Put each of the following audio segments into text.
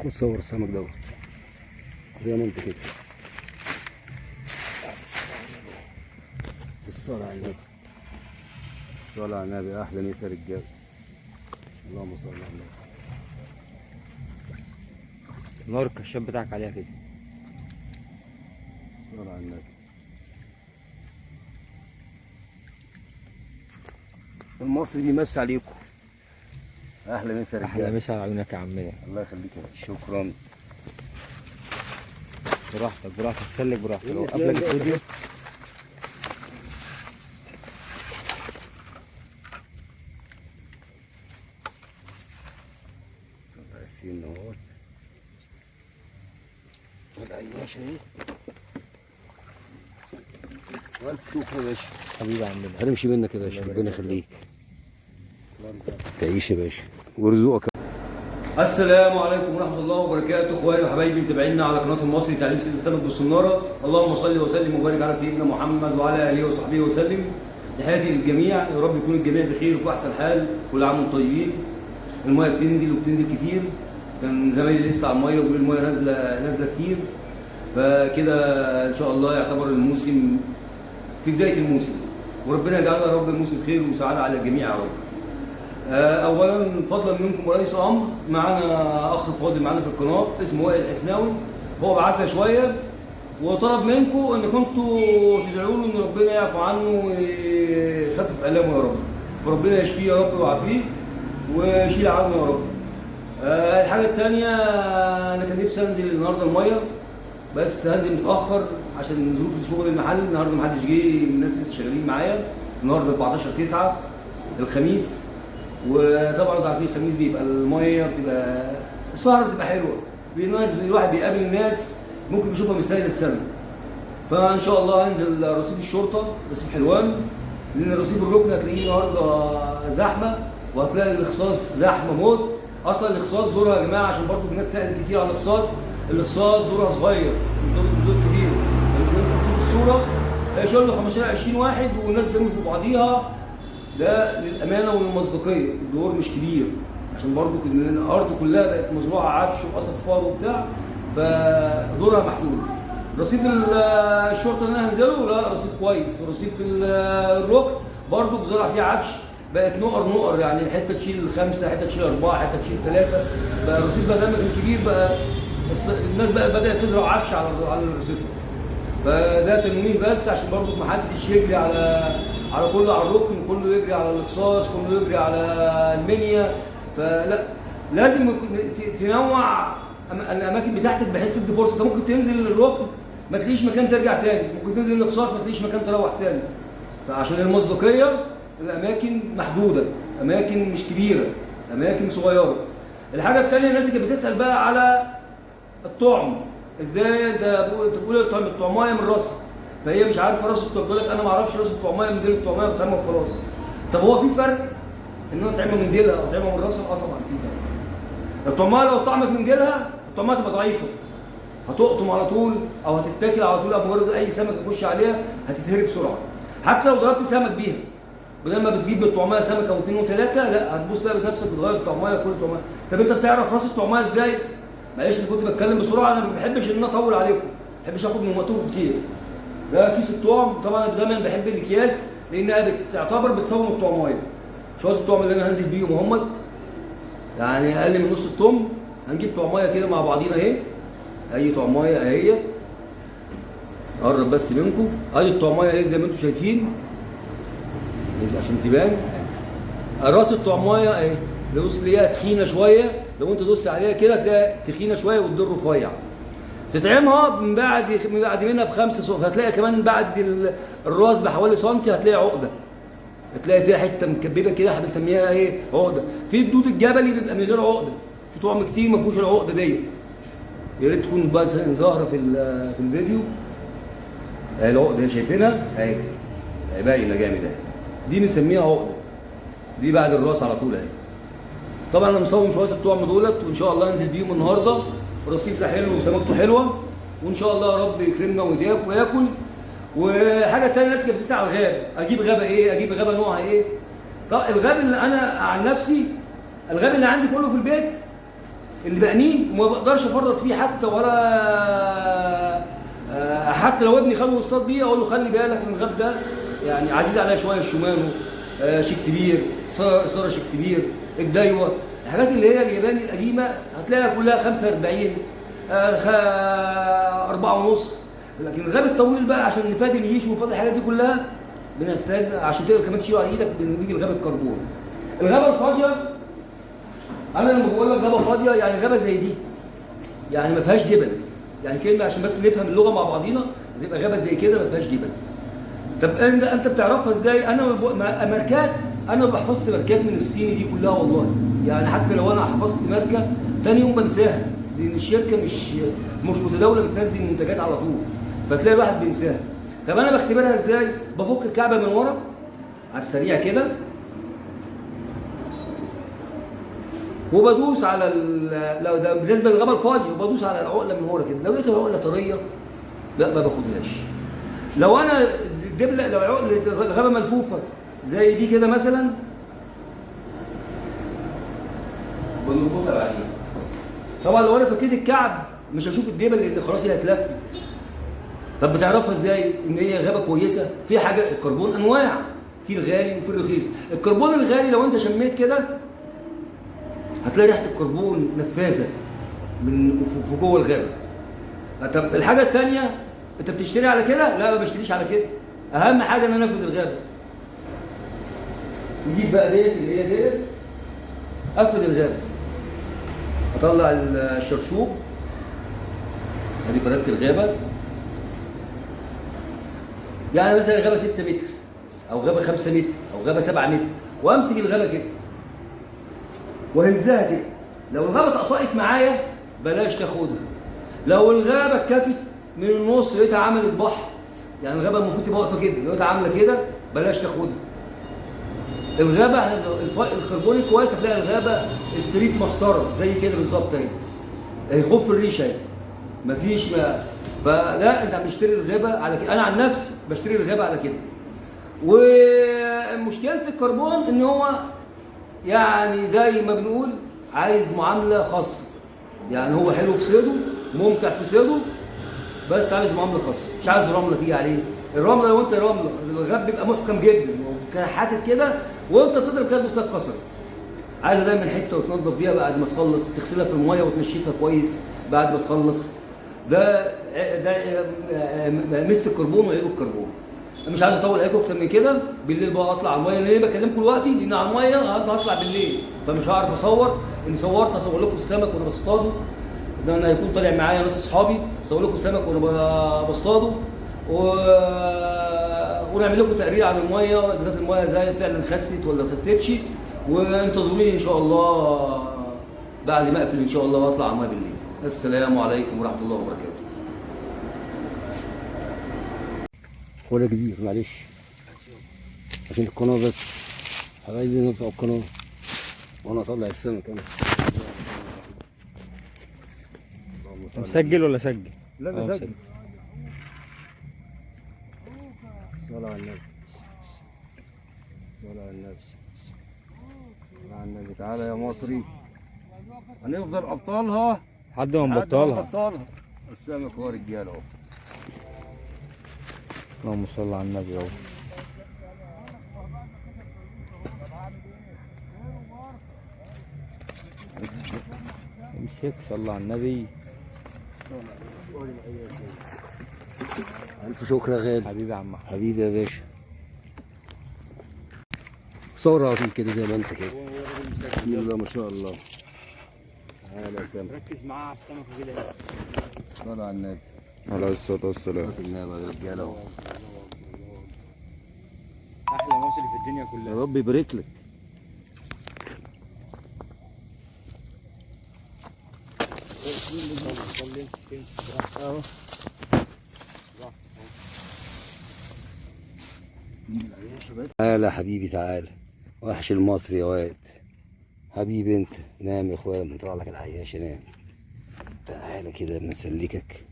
وتصور السمك دوت زي ما انت كده. الصلاة على النبي، الصلاة على النبي. أحلى مسا رجال، اللهم صل على النبي. نور الكشاف بتاعك عليها كده. الصلاة على النبي. المصري بيمسي عليكم. أحلى مسا رجال. احلى مسا على عيونك يا عمنا. الله يخليك يا باشا. شكرا. براحتك براحتك، خليك براحتك. لو قبلك الفيديو السين اهوت والعياشة اهي. والف شكر يا باشا. حبيبي يا عمنا. هنمشي منك يا باشا، ربنا يخليك. تعيش يا باشا ورزقك. السلام عليكم ورحمه الله وبركاته، اخواني وحبايبي متابعينا على قناه المصري تعليم سيد السمك بالصناره. اللهم صل وسلم وبارك على سيدنا محمد وعلى اله وصحبه وسلم. تحياتي للجميع، يا رب يكون الجميع بخير وفي احسن حال. كل عام وانتم طيبين. الميه بتنزل وبتنزل كتير، كان زمايلي لسه على الميه وبيقول الميه نازله كتير، فكده ان شاء الله يعتبر الموسم في بدايه الموسم، وربنا يجعله يا رب الموسم خير وسعاده على الجميع يا رب. اولا فضلا منكم ورئيس امر، معانا اخ فاضل معانا في القناه اسمه وائل الحفناوي، هو بعافيه شويه وطلب منكم ان كنتوا تدعوا له ان ربنا يعفو عنه ويخفف الامه يا رب، فربنا يشفيه يا رب ويعافيه ويشيل عنه يا رب. الحاجه الثانيه، انا كان نفسي انزل النهارده الميه بس هنزل متاخر عشان ظروف شغل المحل. النهارده محدش جه من الناس اللي شغالين معايا، النهارده 14/9 الخميس، وطبعا انتوا عارفين الخميس بيبقى الميه بتبقى السهره بتبقى حلوه، الواحد بيقابل الناس ممكن يشوفها من سنه للسنه. فان شاء الله هنزل رصيف الشرطه، رصيف حلوان، لان رصيف الركن هتلاقيه النهارده زحمه، وهتلاقي الاخصاص زحمه موت. اصلا الاخصاص دورها يا جماعه، عشان برضه الناس سالت كتير على الاخصاص، الاخصاص دورها صغير مش دور كبير. في الصوره شغل 15-20 واحد والناس بترمي في بعضيها، ده للامانه وللمصداقيه، الدور مش كبير عشان برضه الارض كلها بقت مزروعه عفش وقصب فار وبتاع، فدورها محدود. رصيف الشرطه اللي انا هنزله لا رصيف كويس، ورصيف الركن برضه بزرع فيه عفش، بقت نقر يعني حته تشيل 5، حته تشيل 4، حته تشيل 3. بقى الرصيف بقى دايما كبير، بقى الناس بقى بدات تزرع عفش على الرصيف. فده تنويه بس عشان برضه ما حدش يجري على كله، على الركن كله يجري على الاخصاص، كله يجري على المنيا. فلا، لازم تنوع الاماكن بتاعتك بحيث تدي فرصه. انت ممكن تنزل الركن ما تلاقيش مكان ترجع تاني، ممكن تنزل الاخصاص ما تلاقيش مكان تروح تاني. فعشان المصداقيه الاماكن محدوده، اماكن مش كبيره، اماكن صغيره. الحاجه الثانيه، الناس اللي بتسال بقى على الطعم، ازاي انت بتقول الطعمايه من راسها، فهي مش عارفه راس الطعمايه، بتقول لك انا ما اعرفش راس الطعمايه من ديل الطعمايه بتعمل وخلاص. طب هو في فرق ان انا اطعمها من ديلها او اطعمها من راسها؟ اه طبعا في فرق. الطعمايه لو طعمت من ديلها الطعمايه تبقى ضعيفه، هتقطم على طول او هتتاكل على طول، او مجرد اي سمك يخش عليها هتتهري بسرعه. حتى لو ضربت سمك بيها، بدل ما بتجيب بالطعمايه سمكه او 2 و3، لا هتبص تلاقي نفسك بتغير الطعمايه كل طعمايه. طب انت بتعرف راس الطعمايه ازاي؟ معلش انا كنت بتكلم بسرعه، انا ما بحبش ان انا اطول عليكم، ما بحبش اخد من وقتكم كتير. ده كيس الطعم، طبعا انا دايما بحب الاكياس لانها بتعتبر بتصون الطعمايه. شويه الطعم اللي انا هنزل بيهم اهمت، يعني اقل من نص الطن. هنجيب طعمايه كده مع بعضينا اهي، اي طعمايه اهي، قرب بس منكم، ادي الطعمايه اهي زي ما انتم شايفين عشان تبان. راس الطعمايه اهي، لو تلاقيها تخينه شويه، لو انت دوست عليها كده تلاقيها تخينه شويه والدور رفيع. تطعمها من بعد منها ب5 سم، هتلاقي كمان بعد الراس بحوالي سنتي هتلاقي عقده، هتلاقي فيها حته مكببه كده، احنا بنسميها ايه؟ عقده. في الدود الجبلي بيبقى من غير عقده، في طعم كتير ما فيهوش العقده ديت. يا ريت تكون بس ظاهره في الفيديو اهي العقده اللي شايفينها اهي باينه جامد اهي، دي نسميها عقده، دي بعد الراس على طول اهي. طبعا انا مصوم شويه الطعم دولت، وان شاء الله انزل بيهم النهارده. الرصيف ده حلو وسمكته حلوه، وان شاء الله يا رب يكرمنا وياكل. وحاجه ثانيه، الناس كانت بتسال على الغابه، اجيب غابه ايه؟ اجيب غابه نوعها ايه؟ طب الغاب اللي انا عن نفسي، الغاب اللي عندي كله في البيت اللي بعنيه وما بقدرش افرط فيه حتى ولا حتى لو ابني خده واصطاد بيه اقول له خلي بالك من الغاب ده يعني عزيز عليا شويه، الشومانو، شكسبير، سارة شكسبير، الدايوه، الحاجات اللي هي الياباني القديمه هتلاقيها كلها 45 4 ونص. لكن الغاب الطويل بقى عشان نفادي الهيش ونفادي الحاجات دي كلها بنستخدم عشان تقدر كمان تشيله على ايدك بنجيب الغاب الكربون. الغابه الفاضيه انا لما بقول لك غابه فاضيه يعني غابه زي دي يعني ما فيهاش جبل، يعني كلمه عشان بس نفهم اللغه مع بعضينا، تبقى غابه زي كده ما فيهاش جبل. طب انت بتعرفها ازاي؟ انا ماركات، انا ما بحفظش ماركات من الصيني دي كلها والله، يعني حتى لو انا حفظت ماركه ثاني يوم بنساها لان الشركه مش متداوله بتنزل منتجات على طول، فتلاقي الواحد بينساها. طب انا بختبرها ازاي؟ بفك الكعبه من ورا على السريع كده وبدوس على لو ده بالنسبه للغابه الفاضيه وبدوس على العقله من ورا كده، لو لقيت العقله طريه لا ما باخدهاش. لو انا الدبله لو الغابه ملفوفه زي دي كده مثلا بنربطها بعدين. طبعا لو انا فكيت الكعب مش هشوف الدبل لان خلاص هي هتلفت. طب بتعرفها ازاي ان هي غابه كويسه؟ في حاجه الكربون انواع، في الغالي وفي الرخيص. الكربون الغالي لو انت شميت كده هتلاقي ريحه الكربون نفاذه من في جوه الغابه. طب الحاجه الثانيه انت بتشتري على كده؟ لا ما بشتريش على كده. اهم حاجه ان انا انفذ الغابه. نجيب بقى ديت اللي هي ديت افرد الغابه. اطلع الشرشوب ادي فردت الغابه. يعني مثلا غابه 6 متر او غابه 5 متر او غابه 7 متر وامسك الغابه كده وهزها كده. لو الغابه اتقطعت معايا بلاش تاخدها. لو الغابه اتكفت من النص لقيتها عملت بحر، يعني الغابه المفروض تبقى واقفه كده، لقيتها عامله كده بلاش تاخدها. الغابه الكربون الكويس هتلاقي الغابه ستريت مسطره زي كده بالظبط اهي خف الريشه اهي مفيش فلا انت بتشتري الغابه على كده. انا عن نفسي بشتري الغابه على كده. ومشكله الكربون ان هو يعني زي ما بنقول عايز معامله خاصه، يعني هو حلو في صيده ممتع في صيده بس عايز معامله خاصه، مش عايز رمله تيجي عليه. الرمله لو انت رمله الغاب بيبقى محكم جدا وكان حاطط كده وانت بتضرب كده بوساك كسرت. عايزه دايما حته وتنضف فيها بعد ما تخلص، تغسلها في الميه وتنشفها كويس بعد ما تخلص. ده ميزه الكربون وعيب الكربون. انا مش عايز اطول عليكم اكتر من كده. بالليل بقى اطلع على الميه، ليه بكلمكم دلوقتي؟ لان على الميه هطلع بالليل فمش هعرف اصور. ان صورت هصور لكم السمك وانا بصطاده، ده انا هيكون طالع معايا ناس اصحابي اصور لكم السمك وانا بصطاده ونعمل لكم تقرير عن الميه اذا كانت الميه زي فعلا خست ولا ما خستش. وانتظروني ان شاء الله بعد ما اقفل ان شاء الله واطلع على الميه بالليل. السلام عليكم ورحمه الله وبركاته. ولا كبير معلش عشان القناه بس حبايبي نرفع القناه وانا اطلع السمك انا. مسجل ولا سجل؟ لا انا سجل. صلى على النبي، صلى على النبي، صلى على النبي. تعالى يا مصري هنفضل ابطالها لحد ما نبطلها. السمك هو رجاله اهو. اللهم صل على النبي اهو. امسك صلى على النبي. الف شكر يا غالي. حبيبي يا عم احمد. حبيبي يا باشا. صور على طول كده زي ما انت كده. بسم الله ما شاء الله. تعالى يا سامي ركز معاه على السمكه كده. صلى على النبي عليه الصلاه والسلام. النبي يا رجاله اهو. احلى مصري في الدنيا كلها. يا رب يبارك لك. تعالى يا حبيبي تعالى. وحش المصري يا واد. حبيبي انت نام يا اخويا لما يطلع لك العياش نام. تعالى كده بنسلكك.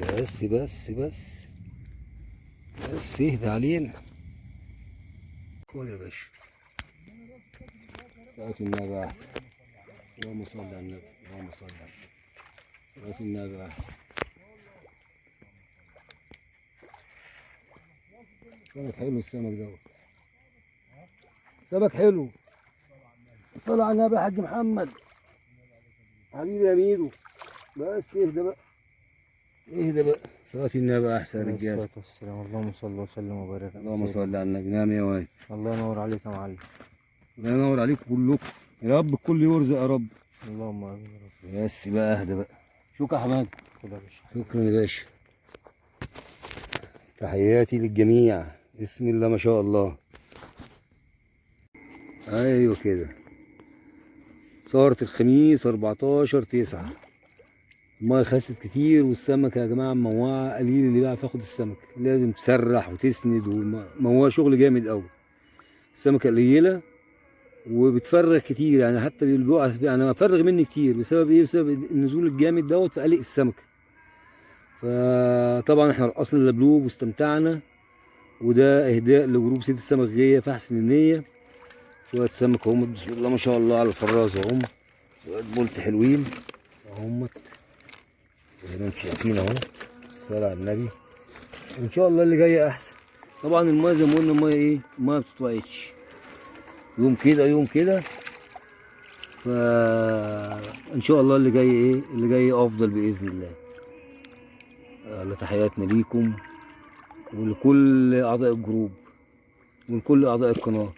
بس بس بس بس اهدى علينا. خد يا باشا. ساعة النبي احسن. اللهم صل على النبي، اللهم صل على النبي. صلاة النبي أحسن. سمك حلو السمك دوت، سمك حلو. صل على النبي يا حاج محمد حبيبي يا ميدو. بس اهدى بقى، اهدى بقى. صلاة النبي أحسن يا رجالة. الصلاة والسلام. اللهم صل وسلم وبارك على اللهم صل سيدنا. على النبي. نعم يا واد. الله ينور عليك يا معلم. الله ينور عليكم كلكم، يا رب الكل يرزق يا رب. اللهم امين يا رب. بس بقى اهدى بقى. شكرا يا حماد. خد يا باشا. شكرا يا باشا. تحياتي للجميع. بسم الله ما شاء الله. ايوه كده. صارت الخميس 14/9. الميه خست كتير والسمكه يا جماعه موعه قليل اللي بيعرف ياخد السمك، لازم تسرح وتسند ومواه شغل جامد قوي. السمكه قليله وبتفرغ كتير، يعني حتى بيقع انا بفرغ مني كتير بسبب ايه؟ بسبب النزول الجامد دوت فقلق السمكه. فطبعا احنا رقصنا اللبلوب واستمتعنا، وده اهداء لجروب سيد السمك غيه في احسن النيه. شويه سمك اهم، بسم الله ما شاء الله على الفراز اهم، شويه بولت حلوين اهم زي ما انتم شايفين اهو. الصلاه على النبي. ان شاء الله اللي جاي احسن. طبعا الميه زي ما قلنا الميه ايه؟ الميه ما بتتوقعش، يوم كده يوم كده. فان شاء الله اللي جاي ايه؟ اللي جاي افضل باذن الله. على تحياتنا ليكم ولكل اعضاء الجروب ولكل اعضاء القناه.